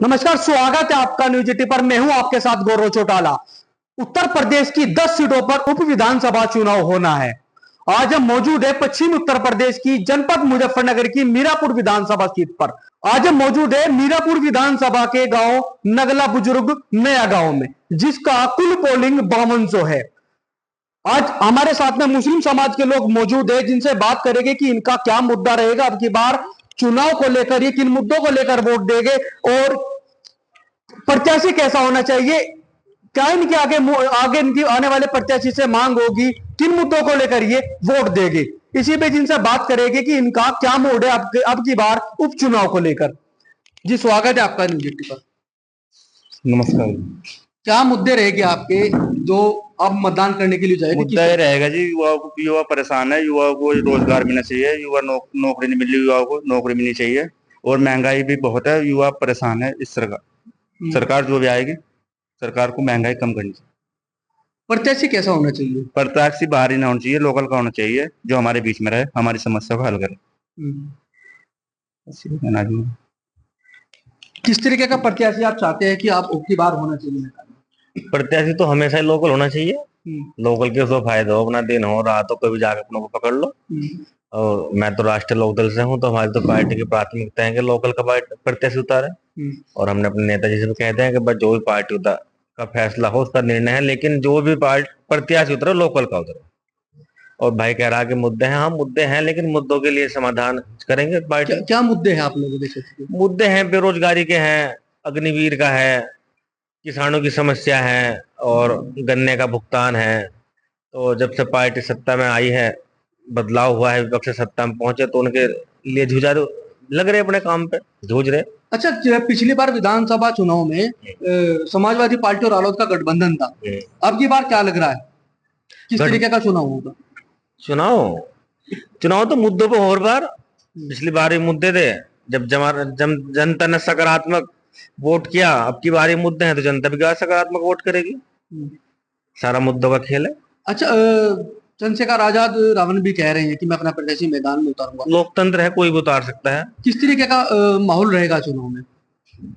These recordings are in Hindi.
नमस्कार, स्वागत है आपका न्यूज 80 पर। मैं हूं आपके साथ गौरव चौटाला। उत्तर प्रदेश की 10 सीटों पर उप विधानसभा चुनाव होना है। आज हम मौजूद है पश्चिमी उत्तर प्रदेश की जनपद मुजफ्फरनगर की मीरापुर विधानसभा सीट पर। आज हम मौजूद है मीरापुर विधानसभा के गांव नगला बुजुर्ग नया गांव में, जिसका कुल पोलिंग 5200 है। आज हमारे साथ में मुस्लिम समाज के लोग मौजूद है, जिनसे बात करेंगे कि इनका क्या मुद्दा रहेगा, अब की बार चुनाव को लेकर, ये किन मुद्दों को लेकर वोट देंगे और प्रत्याशी कैसा होना चाहिए, क्या इनके आगे इनकी आने वाले प्रत्याशी से मांग होगी, किन मुद्दों को लेकर ये वोट देंगे। इसी पे जिनसे बात करेंगे कि इनका क्या मूड है अब की बार उपचुनाव को लेकर। जी, स्वागत है आपका न्यूज 80 पर। नमस्कार। क्या मुद्दे रहेंगे आपके जो अब मतदान करने के लिए जाएंगे? मुद्दा ये रहेगा जी, युवा परेशान है, युवा को रोजगार मिलना चाहिए, युवा नौकरी नहीं मिल रही, युवा को नौकरी मिलनी चाहिए, और महंगाई भी बहुत है, युवा परेशान है। इस सरकार जो भी आएगी, सरकार को महंगाई कम करनी चाहिए। प्रत्याशी कैसा होना चाहिए? प्रत्याशी बाहरी ना होना चाहिए, लोकल का होना चाहिए, जो हमारे बीच में रहे, हमारी समस्या को हल करे। किस तरीके का प्रत्याशी आप चाहते हैं कि आप की बार होना चाहिए? प्रत्याशी तो हमेशा ही लोकल होना चाहिए। लोकल के उसको फायदा हो, अपना दिन हो, रात हो, कभी जाकर अपनों को पकड़ लो। और मैं तो राष्ट्रीय लोकदल से हूँ, तो हमारी तो पार्टी की प्राथमिकता है कि लोकल का प्रत्याशी उतारे। और हमने अपने नेताजी से भी कहते हैं कि बस जो भी पार्टी का फैसला हो, उसका निर्णय है, लेकिन जो भी प्रत्याशी उतरे, लोकल का उतरे। और भाई कह रहा कि मुद्दे हैं, हाँ मुद्दे हैं, लेकिन मुद्दों के लिए समाधान करेंगे पार्टी। क्या मुद्दे हैं आप लोगों के? मुद्दे हैं, बेरोजगारी के हैं, अग्निवीर का है, किसानों की समस्या है, और गन्ने का भुगतान है। तो जब से पार्टी सत्ता में आई है, बदलाव हुआ है, विपक्ष सत्ता में पहुंचे, तो उनके लिए जुझारू लग रहे, अपने काम पे जूझ रहे। अच्छा, पिछली बार विधानसभा चुनाव में समाजवादी पार्टी और रालोद का गठबंधन था। अब की बार क्या लग रहा है, किस तरीके का चुनाव होगा? चुनाव तो मुद्दों पे और बार, पिछली बार ही मुद्दे थे, जब जनता ने सकारात्मक वोट किया। अब की बारी मुद्दे हैं तो जनता भी सकारात्मक वोट करेगी। सारा मुद्दों का खेल है। अच्छा, चंद्रशेखर आजाद रावण भी कह रहे हैं कि मैं अपना प्रत्याशी मैदान में उतारूंगा। लोकतंत्र है, कोई भी उतार सकता है। किस तरीके का माहौल रहेगा चुनाव में?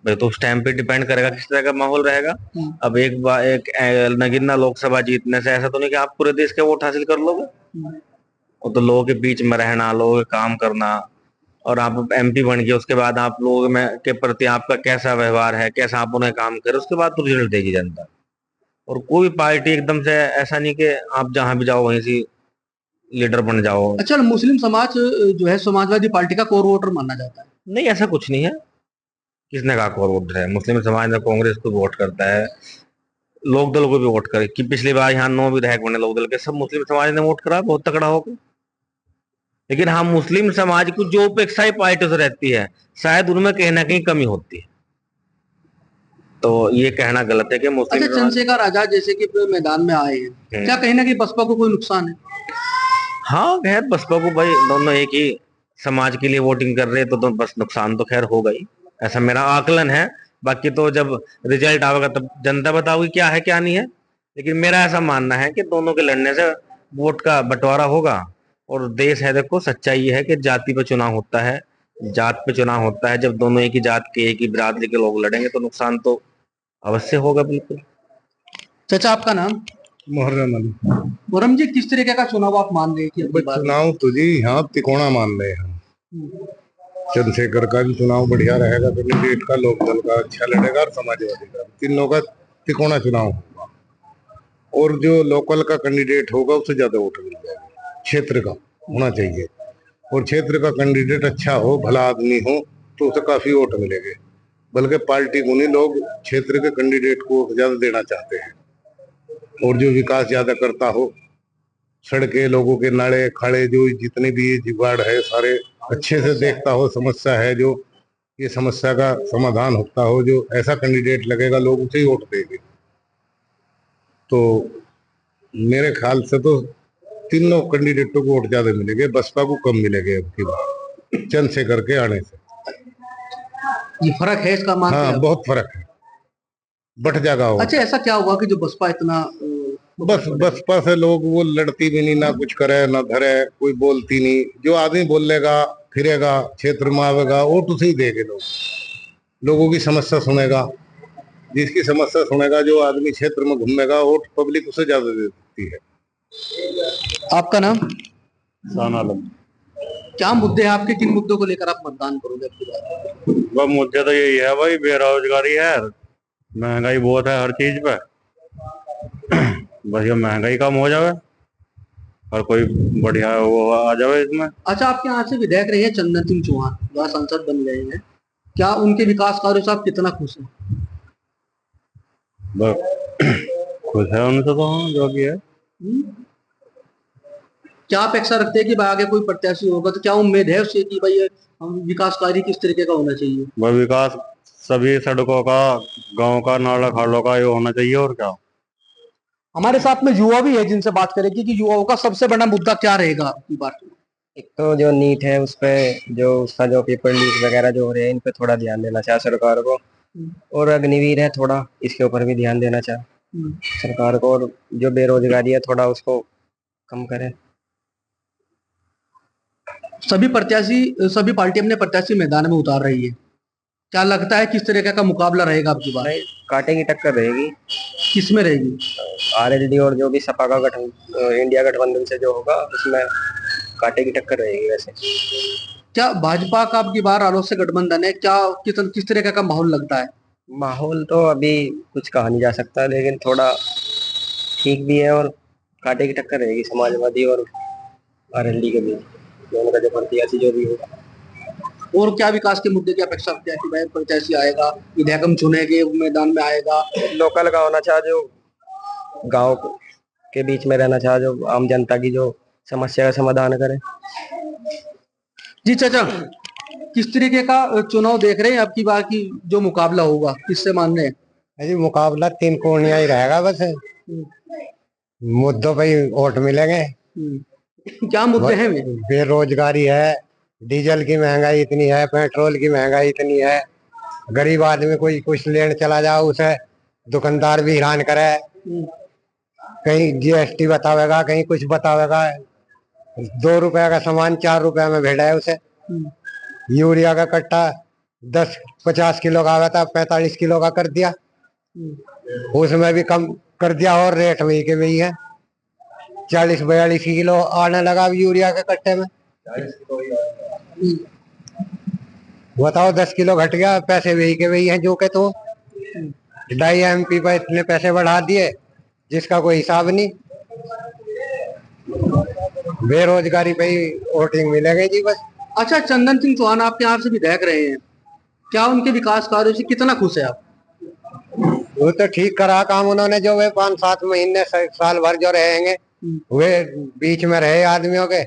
भाई तो उस टाइम पे डिपेंड करेगा किस तरह का माहौल रहेगा। अब एक नगीना लोकसभा जीतने से ऐसा तो नहीं कि आप पूरे देश के वोट हासिल कर लोगे। वो तो लोगों के बीच में रहना, लोगों के काम करना, और आप एमपी बन गए, उसके बाद आप लोगों में के प्रति आपका कैसा व्यवहार है, कैसा आप उन्हें काम करे, उसके बाद तो रिजल्ट देगी जनता। और कोई पार्टी एकदम से ऐसा नहीं कि आप जहां भी जाओ वहीं से लीडर बन जाओ। अच्छा, मुस्लिम समाज जो है समाजवादी पार्टी का कोर वोटर माना जाता है। नहीं, ऐसा कुछ नहीं है। किसने कहा कोर वोटर है? मुस्लिम समाज में कांग्रेस को वोट करता है, लोकदल को भी वोट करे। कि पिछली बार यहाँ 9 विधायक बने लोकदल के, सब मुस्लिम समाज ने वोट करा, बहुत तगड़ा होगा। लेकिन हाँ, मुस्लिम समाज को जो अपेक्षाएं पार्टी से रहती है, शायद उनमें कहीं ना कहीं कमी होती है। तो ये कहना गलत है कि मुस्लिम। अच्छा, चंद्रशेखर आजाद जैसे कि मैदान में आए हैं, क्या कहीं ना कहीं बसपा को कोई नुकसान है? हाँ खैर, बसपा को भाई दोनों एक ही समाज के लिए वोटिंग कर रहे हैं, तो बस नुकसान तो खैर होगा ही, ऐसा मेरा आकलन है। बाकी तो जब रिजल्ट आएगा तब जनता बताओगी क्या है क्या नहीं है। लेकिन मेरा ऐसा मानना है कि दोनों के लड़ने से वोट का बंटवारा होगा। और देश है, देखो सच्चाई ये है कि जाति पे चुनाव होता है, जात पे चुनाव होता है। जब दोनों एक ही जात के, एक ही बिरादरी के लोग लड़ेंगे तो नुकसान तो अवश्य होगा। बिल्कुल। चाचा, आपका नाम? मुहर्रम अली। मुहर्रम जी, किस तरीके का चुनाव आप मान रहे हैं? चुनाव तो जी यहाँ तिकोना मान रहे हैं। चंद्रशेखर का भी चुनाव बढ़िया रहेगा, कैंडिडेट का, लोकदल का अच्छा लड़ेगा, और समाजवादी का, तीनों का तिकोना चुनाव होगा। और जो लोकल का कैंडिडेट होगा उससे ज्यादा वोट मिल जाएगा। क्षेत्र का होना चाहिए, और क्षेत्र का कैंडिडेट अच्छा हो, भला आदमी हो, तो उसे काफी वोट मिलेंगे। बल्कि पार्टी को नहीं, लोग क्षेत्र के कैंडिडेट को ज्यादा देना चाहते हैं। और जो विकास ज्यादा करता हो, सड़कें, लोगों के नाले खाड़े, जो जितने भी जुगाड़ है सारे अच्छे से देखता हो, समस्या है जो, ये समस्या का समाधान होता हो, जो ऐसा कैंडिडेट लगेगा, लोग उसे ही वोट देंगे। तो मेरे ख्याल से तो तीनों कैंडिडेटों को वोट ज्यादा मिलेंगे, बसपा को कम मिलेंगे अब की बार चंद्रशेखर के आने से। ये फर्क है इसका? हाँ, बहुत फर्क है, बढ़ जाएगा। अच्छा, ऐसा क्या हुआ कि जो बसपा इतना बसपा से लोग वो लड़ती भी नहीं, ना कुछ करे ना धरे, कोई बोलती नहीं। जो आदमी बोलेगा फिरेगा, क्षेत्र में आवेगा, वोट उसे ही देंगे लोग। लोगों की समस्या सुनेगा, जिसकी समस्या सुनेगा, जो आदमी क्षेत्र में घूमेगा, वोट पब्लिक उसे ज्यादा दे देती है। आपका नाम? शान आलम। क्या मुद्दे हैं आपके, किन मुद्दों को लेकर आप मतदान करोगे आपकी बात? वह मुद्दे तो यही है भाई, बेरोजगारी है, महंगाई बहुत है हर चीज पे। बस ये महंगाई कम हो जाए और कोई बढ़िया वो आ जाए इसमें। अच्छा, आपके यहाँ से विधायक रहे हैं चंदन सिंह चौहान, वह सांसद बन गए हैं, क्या उनके विकास कार्यों से आप कितना खुश हैं? बस खुश है उनसे तो, हाँ, जो भी है। क्या अपेक्षा रखते हैं कि भाई आगे कोई प्रत्याशी होगा तो क्या उम्मीद है उससे कि भाई हम विकास कार्य किस तरीके का होना चाहिए? वह विकास सभी सड़कों का, गांव का, नाला खालों का ये होना चाहिए, और क्या। हमारे साथ में युवा भी है जिनसे बात करेंगे कि युवाओं का सबसे बड़ा मुद्दा क्या रहेगा आपकी बात में? एक तो जो नीट है उस पे, जो उसका जो पेपर लीक वगैरह जो हो रहे हैं, इन पे थोड़ा ध्यान देना चाहिए सरकार को। और अग्निवीर है, थोड़ा इसके ऊपर भी ध्यान देना चाहिए सरकार को। और जो बेरोजगारी है थोड़ा उसको कम करे। सभी पार्टी अपने प्रत्याशी मैदान में उतार रही है, क्या लगता है किस तरीके का मुकाबला रहेगा आपकी बात? नहीं, कांटे की टक्कर रहेगी। किस में रहेगी? आरएलडी और जो भी सपा का इंडिया गठबंधन से जो होगा उसमें कांटे की टक्कर रहेगी। वैसे क्या भाजपा का आपकी बार आलोच से गठबंधन है, क्या किस तरीके का माहौल लगता है? माहौल तो अभी कुछ कहा नहीं जा सकता, लेकिन थोड़ा ठीक भी है। और कांटे की टक्कर रहेगी समाजवादी और आरएलडी के बीच, दोनों का जो प्रत्याशी जो भी होगा। और क्या विकास के मुद्दे की अपेक्षा रखते हैं कि भाई प्रत्याशी आएगा, विधायक हम चुनेंगे, मैदान में आएगा? लोकल का होना चाहिए, जो गांव के बीच में रहना चाहिए, जो आम जनता की जो समस्या का समाधान करे। जी चाचा, किस तरीके का चुनाव देख रहे हैं आपकी बार की जो मुकाबला होगा, किससे मान रहे हैं? जी मुकाबला तीन कोणिया ही रहेगा बस। मुद्दों पे ही वोट मिलेंगे। क्या मुद्दे हैं वे? बेरोजगारी है, डीजल की महंगाई इतनी है, पेट्रोल की महंगाई इतनी है, गरीब आदमी कोई कुछ लेने चला जाओ उसे दुकानदार भी हैरान करे। कहीं जीएसटी बतावेगा, कहीं कुछ बतावेगा। 2 रुपए का सामान 4 रुपए में भेड़ा है उसे। यूरिया का कट्टा 50 किलो का आया था, 45 किलो का कर दिया, उसमें भी कम कर दिया। और रेट वही के वही है, 40-42 किलो आने लगा यूरिया के कट्टे में। बताओ 10 किलो घट गया, पैसे वही के वही हैं जो के तो। 2.5 MP पर इतने पैसे बढ़ा दिए जिसका कोई हिसाब नहीं। बेरोजगारी पे ही वोटिंग मिलेगी जी बस। अच्छा, चंदन सिंह चौहान आपके यहाँ से विधायक रहे हैं, क्या उनके विकास कार्यों से कितना खुश है आप? वो तो ठीक करा काम उन्होंने, जो वे 5-7 महीने साल भर जो रहेंगे वे बीच में रहे आदमियों के।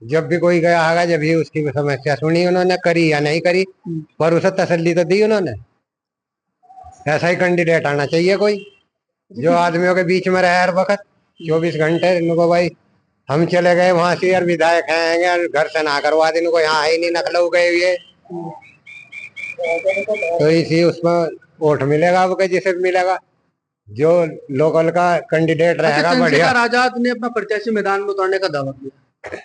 जब भी कोई गया होगा, जब भी उसकी समस्या सुनी उन्होंने, करी या नहीं करी, पर उसे तसल्ली तो दी उन्होंने। ऐसा ही कैंडिडेट आना चाहिए कोई, जो आदमियों के बीच में रहे हर वक्त 24 घंटे। इनको भाई हम चले गए वहां से और विधायक हैं और घर से ना करवा दी, इनको यहाँ ही नहीं नकलऊ गए हुए, तो इसी उसमें वोट मिलेगा आपको, जिसे मिलेगा जो लोकल का कैंडिडेट रहेगा। अच्छा, बढ़िया आजाद ने अपना प्रत्याशी मैदान में उतारने का दावा किया,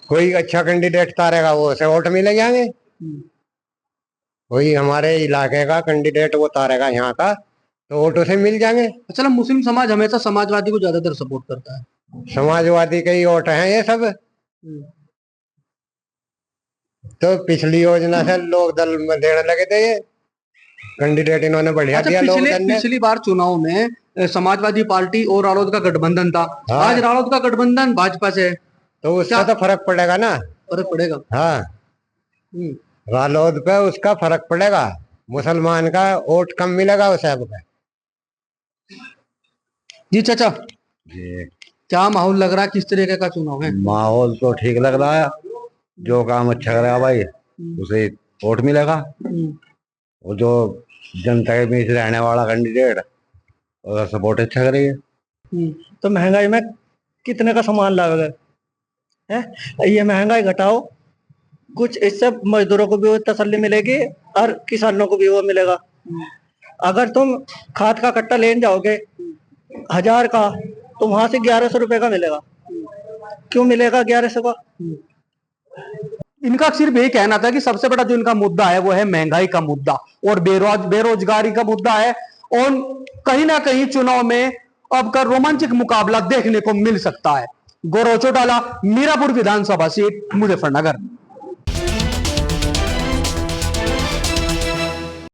कोई अच्छा कैंडिडेट तारेगा वो उसे वोट मिलेंगे हमें। कोई हमारे इलाके का कैंडिडेट वो तारेगा यहाँ का, तो वोट उसे मिल जाएंगे। अच्छा, मुस्लिम समाज हमेशा समाजवादी को ज्यादातर सपोर्ट करता है, समाजवादी के ही वोट हैं ये सब। तो पिछली योजना से लोक दल में देने लगे थे ये कैंडिडेट, इन्होंने बढ़िया दिया। लोक दल ने पिछली बार चुनाव में समाजवादी पार्टी और रालोद का गठबंधन था। हाँ। आज रालोद का गठबंधन भाजपा से है, तो उसका तो फर्क पड़ेगा ना। फर्क पड़ेगा। हाँ, रालोद पे उसका फर्क पड़ेगा, मुसलमान का वोट कम मिलेगा उसे अब। जी चाचा, जी क्या माहौल लग रहा है, किस तरीके का चुनाव है? माहौल तो ठीक लग रहा है, जो काम अच्छा करेगा भाई उसे वोट मिलेगा। और जो जनता के बीच रहने वाला कैंडिडेट उसका सपोर्ट अच्छा करेगा। तो महंगाई में कितने का सामान लागेगा है? ये महंगाई घटाओ, कुछ इससे मजदूरों को भी वो तसल्ली मिलेगी और किसानों को भी वो मिलेगा। अगर तुम खाद का कट्टा लेने जाओगे 1000 का, तो वहां से 1100 रुपए का मिलेगा। क्यों मिलेगा 1100 का? इनका सिर्फ यही कहना था कि सबसे बड़ा जो इनका मुद्दा है वो है महंगाई का मुद्दा और बेरोजगारी का मुद्दा है। और कहीं ना कहीं चुनाव में अब का रोमांचक मुकाबला देखने को मिल सकता है। गौरव चौटाला, मीरापुर विधानसभा सीट, मुजफ्फरनगर।